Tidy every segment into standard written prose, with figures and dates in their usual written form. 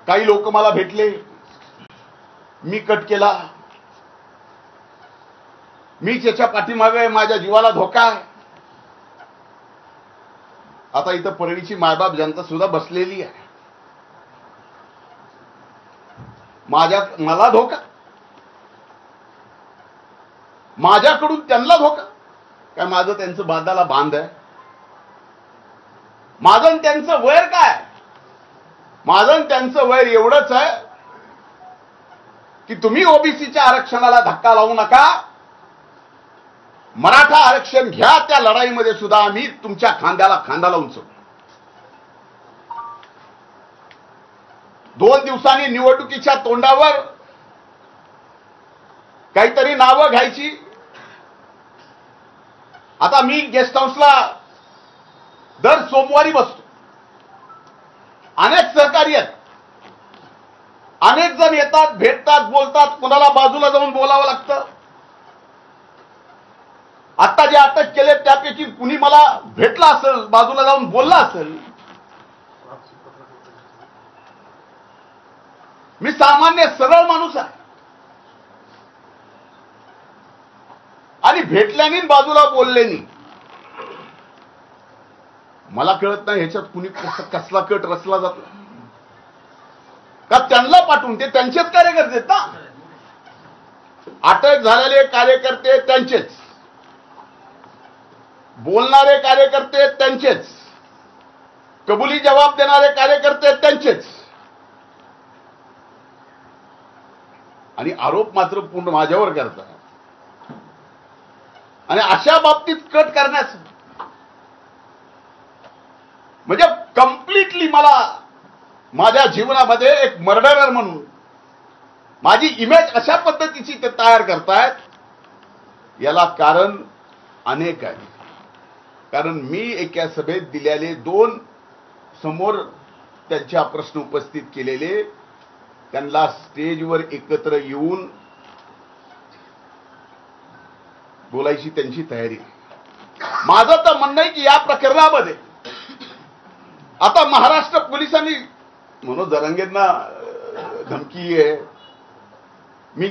काही लोक मला भेटले, मी कट केला, मी त्याच्या पाठीमागे, माझ्या जीवाला धोका आहे. आता इथं परळीची मायबाप जनता सुद्धा बसलेली आहे. मला धोका, माझ्याकडून त्यांना धोका. काय माझं त्यांचं बांधाला बांध आहे? माझं आणि त्यांचं वैर काय? माझं आणि त्यांचं वैर एवढंच आहे की तुम्ही ओबीसीच्या आरक्षणाला धक्का लावू नका, मराठा आरक्षण घ्या. त्या लढाईमध्ये सुद्धा आम्ही तुमच्या खांद्याला खांदा लावून चढू. 2 दिवसांनी निवडणुकीच्या तोंडावर काहीतरी नावं घ्यायची. आता मी गेस्ट हाऊसला दर सोमवारी बसतो. अनेक सहकारी आहेत, अनेक जण येतात, भेटतात, बोलतात. कोणाला बाजूला जाऊन बोलावं लागतं. आता जे अटक केले त्यापैकी कुणी मला भेटला असेल, बाजूला जाऊन बोलला असेल. मी सामान्य सरळ माणूस आहे आणि भेटल्याने बाजूला बोलल्याने मला कळत नाही ह्याच्यात कुणी कसला कट रचला जातो का. त्यांना पाठवून, ते त्यांचेच कार्यकर्ते आहेत ना. अटक झालेले कार्यकर्ते त्यांचेच, बोलणारे कार्यकर्ते त्यांचेच, कबुली जबाब देणारे कार्यकर्ते त्यांचेच, आणि आरोप मात्र पूर्ण माझ्यावर करतात. आणि अशा बाबतीत कट करण्याचं म्हणजे कम्प्लिटली मला माझ्या जीवनामध्ये एक मर्डरर म्हणून माझी इमेज अशा पद्धतीची ते तयार करतायत. याला कारण अनेक आहे. कारण मी एका सभेत दिलेले 2 समोर त्यांच्या प्रश्न उपस्थित केलेले, त्यांना स्टेजवर एकत्र येऊन बोलायची त्यांची तयारी. माझं तर म्हणणं आहे की या प्रकरणामध्ये आता महाराष्ट्र पोलिसांनी मनोज जरांगेंना धमकी आहे, मी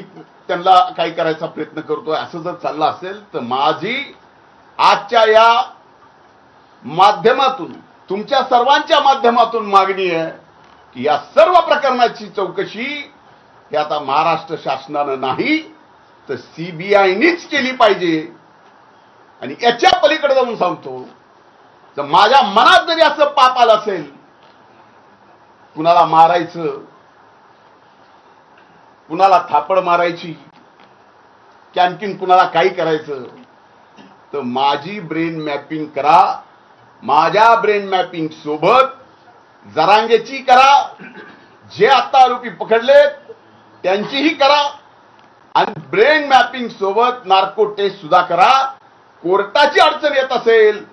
त्यांना काही करायचा प्रयत्न करतोय, असं जर चाललं असेल तर माझी आजच्या या माध्यमातून, तुमच्या सर्वांच्या माध्यमातून मागणी आहे की या सर्व प्रकरणाची चौकशी ही आता महाराष्ट्र शासनानं नाही तर सीबीआयनीच केली पाहिजे. आणि याच्या पलीकडे जाऊन सांगतो, तर माझ्या मनात जरी असं पाप आलं असेल, कुणाला मारायचं, कुणाला थापड मारायची, की आणखीन कुणाला काही करायचं, तर माझी ब्रेन मॅपिंग करा. माझ्या ब्रेन मॅपिंग सोबत जरांगेची करा, जे आता आरोपी पकडलेत त्यांचीही करा, आणि ब्रेन मॅपिंग सोबत नार्को टेस्ट सुद्धा करा. कोर्टाची अडचण येत असेल